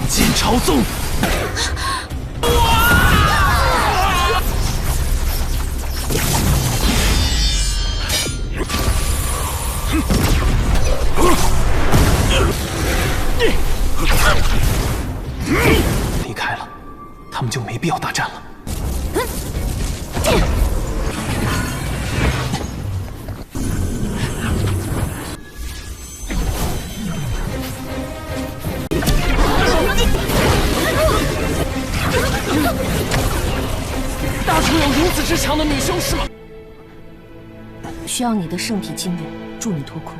剑朝宗。离开了，他们就没必要大战了。大楚有如此之强的女修士吗？需要你的圣体精元助你脱困。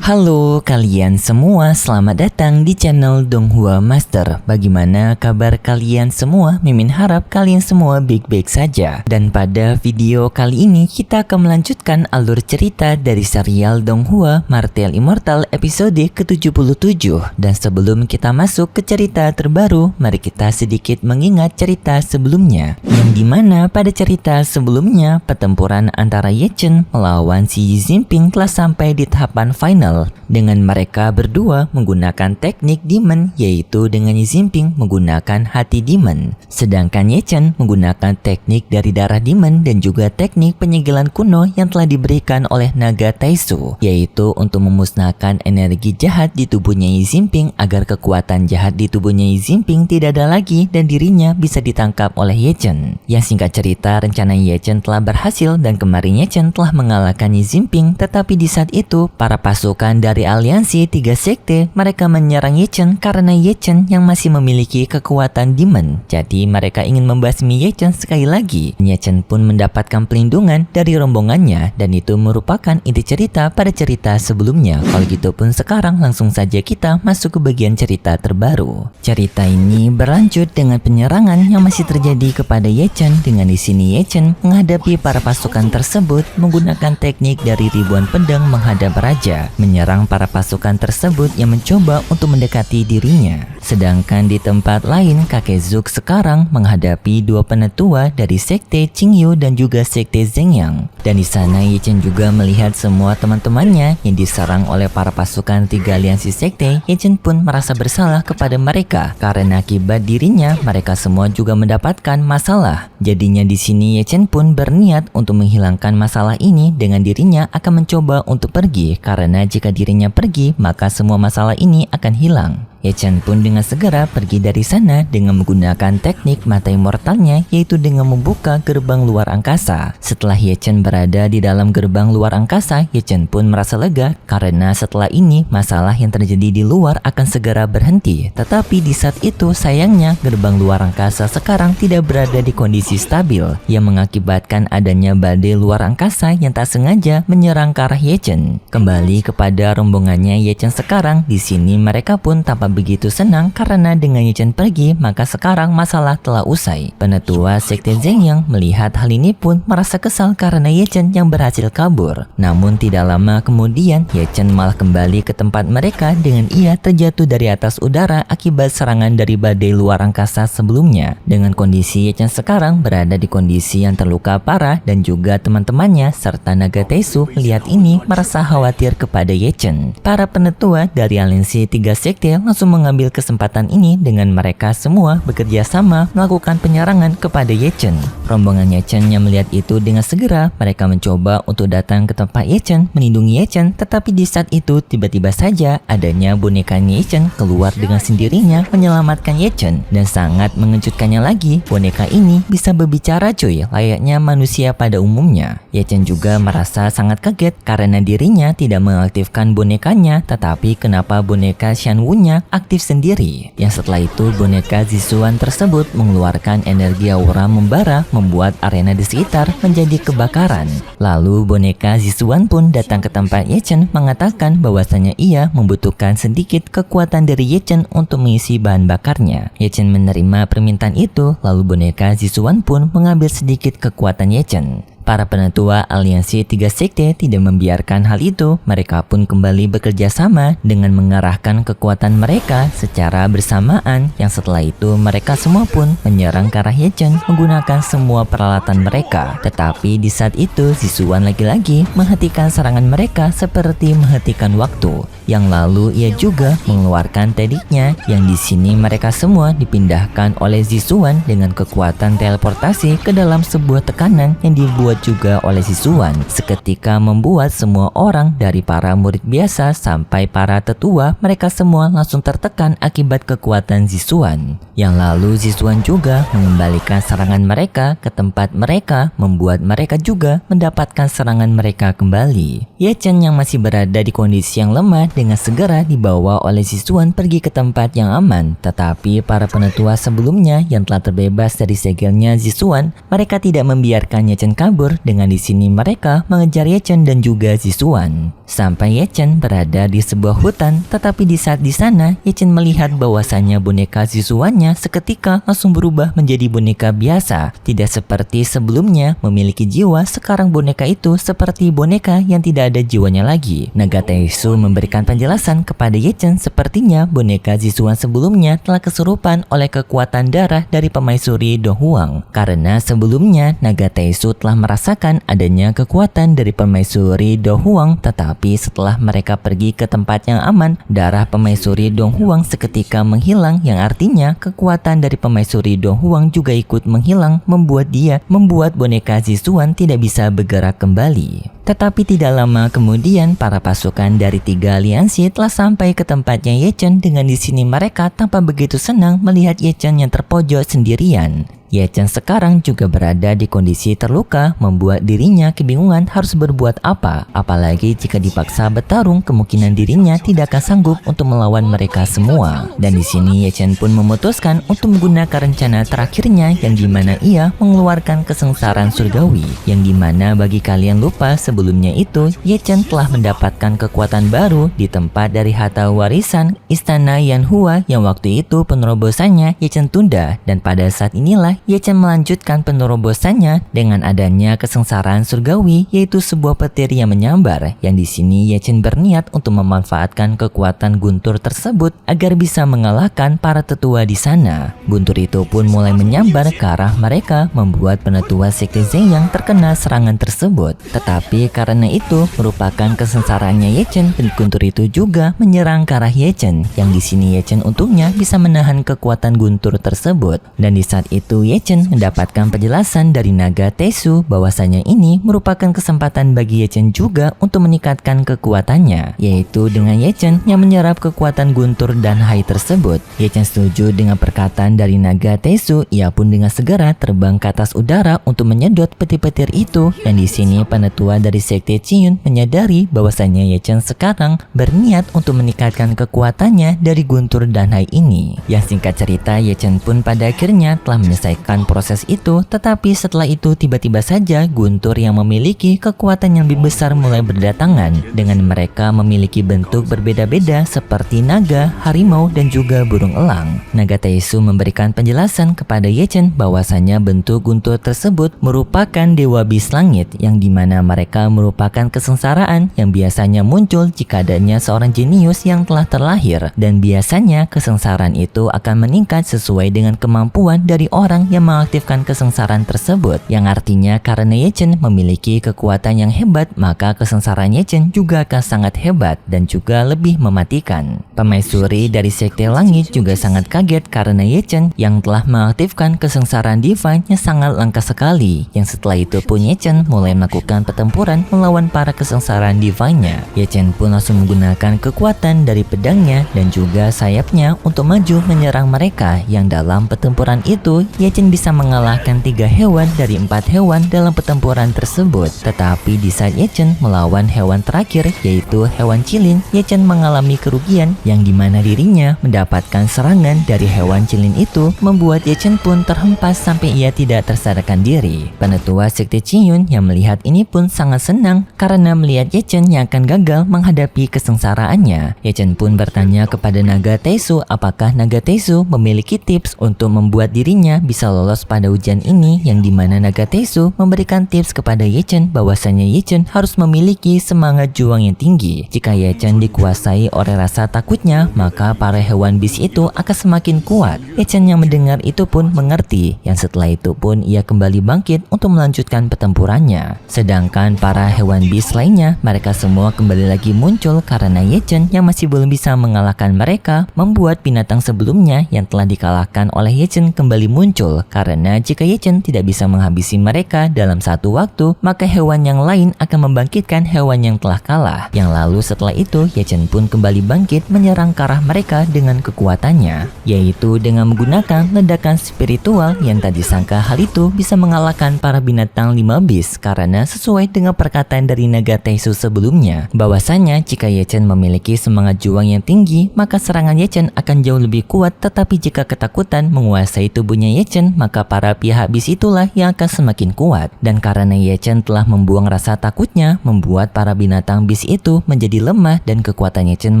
Halo kalian semua, selamat datang di channel Donghua Master. Bagaimana kabar kalian semua? Mimin harap kalian semua baik-baik saja. Dan pada video kali ini kita akan melanjutkan alur cerita dari serial Donghua Martial Immortal episode ke-77. Dan sebelum kita masuk ke cerita terbaru, mari kita sedikit mengingat cerita sebelumnya. Yang dimana pada cerita sebelumnya pertempuran antara Ye Chen melawan Xi Jinping telah sampai di tahapan final. Dengan mereka berdua menggunakan teknik demon, yaitu dengan Xi Jinping menggunakan hati demon, sedangkan Ye Chen menggunakan teknik dari darah demon dan juga teknik penyegelan kuno yang telah diberikan oleh naga Taisu, yaitu untuk memusnahkan energi jahat di tubuhnya Xi Jinping agar kekuatan jahat di tubuhnya Xi Jinping tidak ada lagi dan dirinya bisa ditangkap oleh Ye Chen. Yang singkat cerita, rencana Ye Chen telah berhasil dan kemarin Ye Chen telah mengalahkan Xi Jinping, tetapi di saat itu para pasukan dari aliansi tiga sekte mereka menyerang Ye Chen karena Ye Chen yang masih memiliki kekuatan demon. Jadi mereka ingin membasmi Ye Chen sekali lagi. Ye Chen pun mendapatkan pelindungan dari rombongannya dan itu merupakan inti cerita pada cerita sebelumnya. Kalau gitu pun sekarang langsung saja kita masuk ke bagian cerita terbaru. Cerita ini berlanjut dengan penyerangan yang masih terjadi kepada Ye Chen, dengan di sini Ye Chen menghadapi para pasukan tersebut menggunakan teknik dari ribuan pedang menghadap raja, menyerang para pasukan tersebut yang mencoba untuk mendekati dirinya. Sedangkan di tempat lain, kakek Zuk sekarang menghadapi dua penetua dari sekte Qingyu dan juga sekte Zhengyang. Dan di sana Ye Chen juga melihat semua teman-temannya yang diserang oleh para pasukan tiga aliansi sekte. Ye Chen pun merasa bersalah kepada mereka karena akibat dirinya mereka semua juga mendapatkan masalah. Jadinya di sini Ye Chen pun berniat untuk menghilangkan masalah ini dengan dirinya akan mencoba untuk pergi, karena jika dirinya pergi maka semua masalah ini akan hilang. Ye Chen pun dengan segera pergi dari sana dengan menggunakan teknik mata immortalnya, yaitu dengan membuka gerbang luar angkasa. Setelah Ye Chen berada di dalam gerbang luar angkasa, Ye Chen pun merasa lega karena setelah ini masalah yang terjadi di luar akan segera berhenti. Tetapi di saat itu sayangnya gerbang luar angkasa sekarang tidak berada di kondisi stabil, yang mengakibatkan adanya badai luar angkasa yang tak sengaja menyerang ke arah Ye Chen. Kembali kepada rombongannya Ye Chen sekarang, di sini mereka pun tampak begitu senang karena dengan Ye Chen pergi maka sekarang masalah telah usai. Penetua sekte Zhengyang melihat hal ini pun merasa kesal karena Ye Chen yang berhasil kabur. Namun tidak lama kemudian Ye Chen malah kembali ke tempat mereka dengan ia terjatuh dari atas udara akibat serangan dari badai luar angkasa sebelumnya. Dengan kondisi Ye Chen sekarang berada di kondisi yang terluka parah dan juga teman-temannya serta naga Taisu melihat ini merasa khawatir kepada Ye Chen. Para penetua dari aliansi tiga sekte langsung mengambil kesempatan ini dengan mereka semua bekerja sama melakukan penyerangan kepada Ye Chen. Rombongan Ye Chen yang melihat itu dengan segera mereka mencoba untuk datang ke tempat Ye Chen melindungi Ye Chen, tetapi di saat itu tiba-tiba saja adanya boneka Ye Chen keluar dengan sendirinya menyelamatkan Ye Chen. Dan sangat mengejutkannya lagi, boneka ini bisa berbicara cuy, layaknya manusia pada umumnya. Ye Chen juga merasa sangat kaget karena dirinya tidak mengaktifkan bonekanya, tetapi kenapa boneka Shan Wu-nya aktif sendiri. Yang setelah itu boneka Zisuan tersebut mengeluarkan energi aura membara membuat arena di sekitar menjadi kebakaran. Lalu boneka Zisuan pun datang ke tempat Ye Chen mengatakan bahwasanya ia membutuhkan sedikit kekuatan dari Ye Chen untuk mengisi bahan bakarnya. Ye Chen menerima permintaan itu, lalu boneka Zisuan pun mengambil sedikit kekuatan Ye Chen. para penetua aliansi tiga sekte tidak membiarkan hal itu. Mereka pun kembali bekerja sama dengan mengarahkan kekuatan mereka secara bersamaan, yang setelah itu mereka semua pun menyerang ke arah Ye Chen menggunakan semua peralatan mereka. Tetapi di saat itu Zixuan lagi-lagi menghentikan serangan mereka seperti menghentikan waktu. Yang lalu ia juga mengeluarkan tekniknya, yang di sini mereka semua dipindahkan oleh Zixuan dengan kekuatan teleportasi ke dalam sebuah tekanan yang dibuat juga oleh Zixuan, seketika membuat semua orang dari para murid biasa sampai para tetua mereka semua langsung tertekan akibat kekuatan Zixuan. Yang lalu Zixuan juga mengembalikan serangan mereka ke tempat mereka, membuat mereka juga mendapatkan serangan mereka kembali. Ye Chen yang masih berada di kondisi yang lemah dengan segera dibawa oleh Zixuan pergi ke tempat yang aman. Tetapi para penetua sebelumnya yang telah terbebas dari segelnya Zixuan, mereka tidak membiarkan Ye Chen kabur. Dengan di sini mereka mengejar Ye Chen dan juga Zixuan sampai Ye Chen berada di sebuah hutan. Tetapi di saat di sana Ye Chen melihat bahwasannya boneka Zixuannya seketika langsung berubah menjadi boneka biasa, tidak seperti sebelumnya memiliki jiwa. Sekarang boneka itu seperti boneka yang tidak ada jiwanya lagi. Naga Taisu memberikan penjelasan kepada Ye Chen, sepertinya boneka Zixuan sebelumnya telah kesurupan oleh kekuatan darah dari Permaisuri Donghuang, karena sebelumnya Naga Taisu telah merasakan adanya kekuatan dari Permaisuri Donghuang. Tetapi setelah mereka pergi ke tempat yang aman, darah Permaisuri Donghuang seketika menghilang, yang artinya kekuatan dari Permaisuri Donghuang juga ikut menghilang, membuat boneka Zixuan tidak bisa bergerak kembali. Tetapi tidak lama kemudian para pasukan dari tiga aliansi telah sampai ke tempatnya Ye Chen. Dengan di sini mereka tanpa begitu senang melihat Ye Chen yang terpojok sendirian. Ye Chen sekarang juga berada di kondisi terluka, membuat dirinya kebingungan harus berbuat apa. Apalagi jika dipaksa bertarung, kemungkinan dirinya tidak akan sanggup untuk melawan mereka semua. Dan di sini Ye Chen pun memutuskan untuk menggunakan rencana terakhirnya, yang dimana ia mengeluarkan kesengsaraan surgawi. Yang dimana bagi kalian lupa, sebelumnya itu Ye Chen telah mendapatkan kekuatan baru di tempat dari harta warisan Istana Yanhua, yang waktu itu penerobosannya Ye Chen tunda. Dan pada saat inilah Ye Chen melanjutkan penerobosannya dengan adanya kesengsaraan surgawi, yaitu sebuah petir yang menyambar, yang di sini Ye Chen berniat untuk memanfaatkan kekuatan guntur tersebut agar bisa mengalahkan para tetua di sana. Guntur itu pun mulai menyambar ke arah mereka, membuat penetua sekte Zeng yang terkena serangan tersebut. Tetapi karena itu merupakan kesengsaraannya Ye Chen, dan guntur itu juga menyerang ke arah Ye Chen, yang di sini Ye Chen untungnya bisa menahan kekuatan guntur tersebut. Dan di saat itu Ye Chen mendapatkan penjelasan dari Naga Taisu bahwasanya ini merupakan kesempatan bagi Ye Chen juga untuk meningkatkan kekuatannya, yaitu dengan Ye Chen yang menyerap kekuatan guntur dan hai tersebut. Ye Chen setuju dengan perkataan dari Naga Taisu. Ia pun dengan segera terbang ke atas udara untuk menyedot petir-petir itu. Yang di sini penetua dari sekte Qiyun menyadari bahwasanya Ye Chen sekarang berniat untuk meningkatkan kekuatannya dari guntur dan hai ini. Yang singkat cerita, Ye Chen pun pada akhirnya telah menyelesaikan proses itu. Tetapi setelah itu tiba-tiba saja guntur yang memiliki kekuatan yang lebih besar mulai berdatangan, dengan mereka memiliki bentuk berbeda-beda seperti naga, harimau, dan juga burung elang. Naga Taisu memberikan penjelasan kepada Ye Chen bahwasanya bentuk guntur tersebut merupakan dewa bis langit, yang dimana mereka merupakan kesengsaraan yang biasanya muncul jika adanya seorang jenius yang telah terlahir, dan biasanya kesengsaraan itu akan meningkat sesuai dengan kemampuan dari orang yang mengaktifkan kesengsaraan tersebut, yang artinya karena Ye Chen memiliki kekuatan yang hebat, maka kesengsaraan Ye Chen juga akan sangat hebat dan juga lebih mematikan. Permaisuri dari sekte langit juga sangat kaget karena Ye Chen yang telah mengaktifkan kesengsaraan divine yang sangat langka sekali, yang setelah itu pun Ye Chen mulai melakukan pertempuran melawan para kesengsaraan divine-nya. Ye Chen pun langsung menggunakan kekuatan dari pedangnya dan juga sayapnya untuk maju menyerang mereka, yang dalam pertempuran itu Ye Chen bisa mengalahkan 3 hewan dari 4 hewan dalam pertempuran tersebut. Tetapi di saat Ye Chen melawan hewan terakhir, yaitu hewan cilin, Ye Chen mengalami kerugian, yang dimana dirinya mendapatkan serangan dari hewan cilin itu, membuat Ye Chen pun terhempas sampai ia tidak tersadarkan diri. Penetua sekte Qiyun yang melihat ini pun sangat senang karena melihat Ye Chen yang akan gagal menghadapi kesengsaraannya. Ye Chen pun bertanya kepada Naga Taisu apakah Naga Taisu memiliki tips untuk membuat dirinya bisa bisa lolos pada ujian ini, yang dimana naga Tesu memberikan tips kepada Ye Chen bahwasanya Ye Chen harus memiliki semangat juang yang tinggi. Jika Ye Chen dikuasai oleh rasa takutnya, maka para hewan bis itu akan semakin kuat. Ye Chen yang mendengar itu pun mengerti, yang setelah itu pun ia kembali bangkit untuk melanjutkan pertempurannya. Sedangkan para hewan bis lainnya, mereka semua kembali lagi muncul karena Ye Chen yang masih belum bisa mengalahkan mereka, membuat binatang sebelumnya yang telah dikalahkan oleh Ye Chen kembali muncul, karena jika Ye Chen tidak bisa menghabisi mereka dalam satu waktu, maka hewan yang lain akan membangkitkan hewan yang telah kalah. Yang lalu setelah itu Ye Chen pun kembali bangkit menyerang ke arah mereka dengan kekuatannya, yaitu dengan menggunakan ledakan spiritual yang tak disangka hal itu bisa mengalahkan para binatang 5 bis, karena sesuai dengan perkataan dari naga Tesu sebelumnya, bahwasanya jika Ye Chen memiliki semangat juang yang tinggi, maka serangan Ye Chen akan jauh lebih kuat. Tetapi jika ketakutan menguasai tubuhnya Ye Chen, maka para pihak bis itulah yang akan semakin kuat. Dan karena Ye Chen telah membuang rasa takutnya, membuat para binatang bis itu menjadi lemah dan kekuatan Ye Chen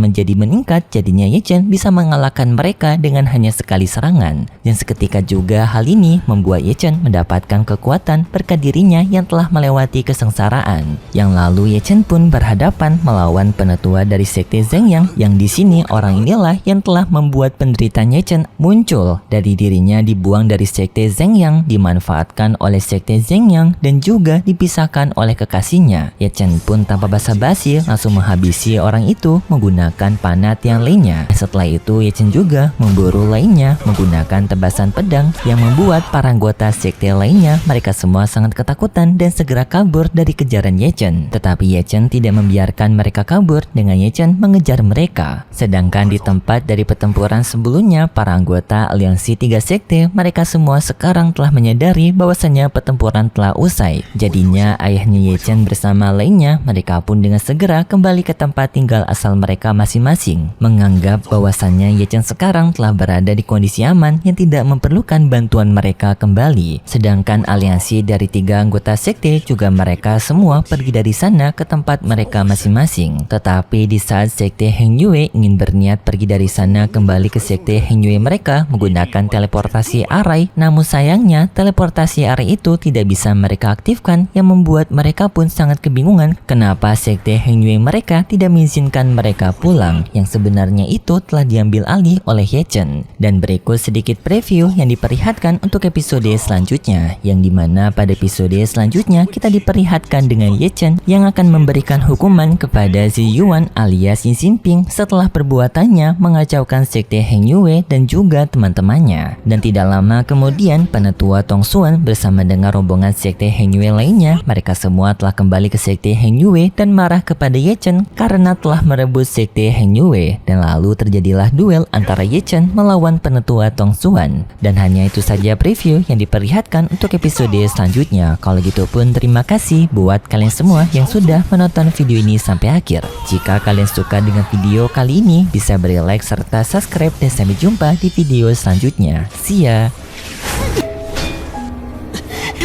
menjadi meningkat. Jadinya Ye Chen bisa mengalahkan mereka dengan hanya sekali serangan. Dan seketika juga hal ini membuat Ye Chen mendapatkan kekuatan berkat dirinya yang telah melewati kesengsaraan. Yang lalu Ye Chen pun berhadapan melawan penetua dari sekte Zhengyang, yang di sini orang inilah yang telah membuat penderitaan Ye Chen muncul. Dari dirinya dibuang dari sekte Zhengyang, dimanfaatkan oleh sekte Zhengyang, dan juga dipisahkan oleh kekasihnya. Ye Chen pun tanpa basa-basi langsung menghabisi orang itu menggunakan panah yang lainnya. Setelah itu Ye Chen juga memburu lainnya menggunakan tebasan pedang, yang membuat para anggota sekte lainnya mereka semua sangat ketakutan dan segera kabur dari kejaran Ye Chen. Tetapi Ye Chen tidak membiarkan mereka kabur dengan Ye Chen mengejar mereka. Sedangkan di tempat dari pertempuran sebelumnya, para anggota aliansi 3 sekte mereka semua sekarang telah menyadari bahwasanya pertempuran telah usai. Jadinya ayahnya Ye Chen bersama lainnya mereka pun dengan segera kembali ke tempat tinggal asal mereka masing-masing, menganggap bahwasanya Ye Chen sekarang telah berada di kondisi aman yang tidak memerlukan bantuan mereka kembali. Sedangkan aliansi dari 3 anggota sekte juga mereka semua pergi dari sana ke tempat mereka masing-masing. Tetapi di saat sekte Heng Yue ingin berniat pergi dari sana kembali ke sekte Heng Yue, mereka menggunakan teleportasi arai. Namun sayangnya teleportasi arai itu tidak bisa mereka aktifkan, yang membuat mereka pun sangat kebingungan kenapa sekte Heng Yue mereka tidak mengizinkan mereka pulang, yang sebenarnya itu telah diambil alih oleh Ye Chen. Dan berikut sedikit preview yang diperlihatkan untuk episode selanjutnya, yang dimana pada episode selanjutnya kita diperlihatkan dengan Ye Chen yang akan memberikan hukuman kepada Zi Yuan alias Yin Xinping setelah perbuatannya mengacaukan sekte Heng Yue dan juga teman-temannya. Dan tidak lama kemudian penetua Tong Xuan bersama dengan rombongan sekte Heng Yue lainnya, mereka semua telah kembali ke sekte Heng Yue dan marah kepada Ye Chen karena telah merebut sekte Heng Yue. Dan lalu terjadilah duel antara Ye Chen melawan penetua Tong Xuan. Dan hanya itu saja preview yang diperlihatkan untuk episode selanjutnya. Kalau gitu pun terima kasih buat kalian semua yang sudah menonton video ini sampai akhir. Jika kalian suka dengan video kali ini, bisa beri like serta subscribe, dan sampai jumpa di video selanjutnya. See ya.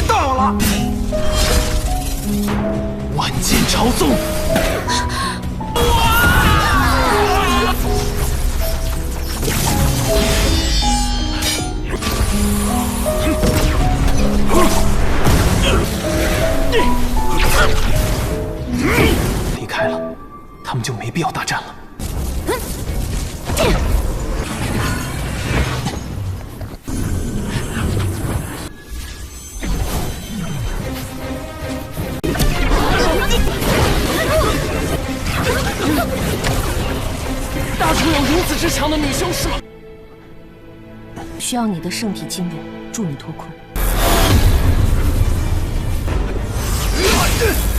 到了，万剑朝宗。离开了，他们就没必要大战了。 大楚有如此之强的女修士吗？需要你的圣体金元助你脱困。